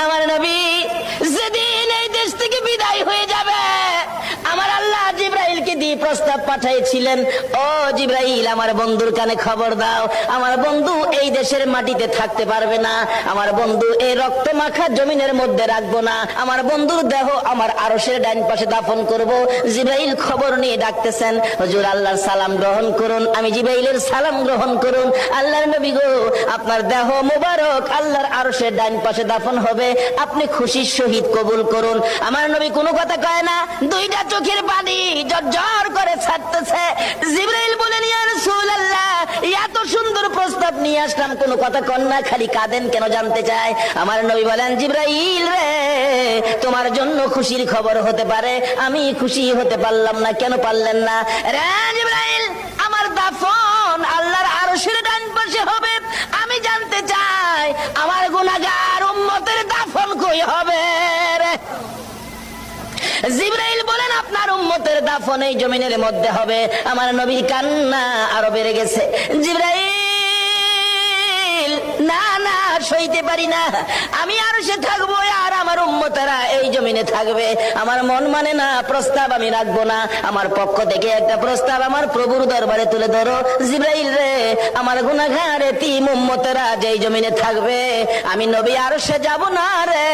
আমার নবী যেদিন এই দেশ থেকে বিদায় হয়ে যাবে, আমার আল্লাহ জিবরাইলকে দিয়ে প্রস্তাব পাঠিয়েছিলেন, ও জিবরাইল, আমার বন্ধুর কানে খবর দাও, আমার বন্ধু এই দেশের মাটিতে থাকতে পারবে না, আমার বন্ধু এই রক্ত মাখা জমিনের মধ্যে রাখবো না, আমার বন্ধুর দেহ আমার আরশের ডান পাশে দাফন করব। জিবরাইল খবর নিয়ে ডাকতেছেন, হুজুর আল্লাহর সালাম গ্রহণ করুন। আমি জিবরাইলের সালাম গ্রহণ করুন। আল্লাহর নবী গো, আপনার দেহ মোবারক আল্লাহর আরশের ডান পাশে দাফন হবে, আপনি খুশির সহিত কবুল করুন। আমার নবী কোনো কথা কয় না, দুইটা চোখের পানি ঝরঝর করে ছাড়তেছে। জিবরাইল বলেন, ইয়া রাসূলুল্লাহ, এত সুন্দর প্রস্তাব নিয়ে আসলাম, কোনো কথা কন না, খালি কাঁদেন কেন জানতে চাই। আমার নবী বলেন, জিবরাইল রে, তোমার জন্য খুশির খবর হতে পারে, আমি খুশি হতে পারলাম না, কেন পারলেন না? রে জিবরাইল, আমার দাফন আল্লাহর আরশের ডান পাশে হবে, আমি জানতে চাই আমার গুনাহগার উম্মতের দাফন কই হবে রে? জিবরাইল বলেন, আপনার উম্মতের দাফন এই জমিনের মধ্যে হবে। আমার নবীর কান্না আরো বেড়ে গেছে। জিবরাইল, না না, সইতে পারি না, আমি আরশে থাকবো আর আমার উম্মতেরা এই জমিনে থাকবে, আমার মন মানে না, প্রস্তাব আমি রাখবো না, আমার পক্ষ থেকে একটা প্রস্তাব আমার প্রভুর দরবারে তুলে ধরো। জিবরাইল রে, আমার গুনাহগার এতিম উম্মতেরা যেই জমিনে থাকবে, আমি নবী আরশে যাব না রে,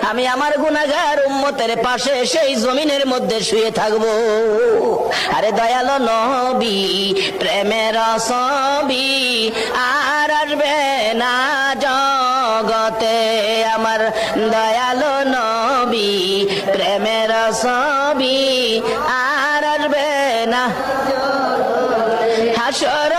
আমি আমার গুনাহগার উম্মতের পাশে সেই জমিনের মধ্যে শুয়ে থাকবো। আরে দয়ালো নবী, প্রেমের ছবি আর আসবে না জগতে, আমার দয়ালো নবী, প্রেমের ছবি আর আসবে না হাসর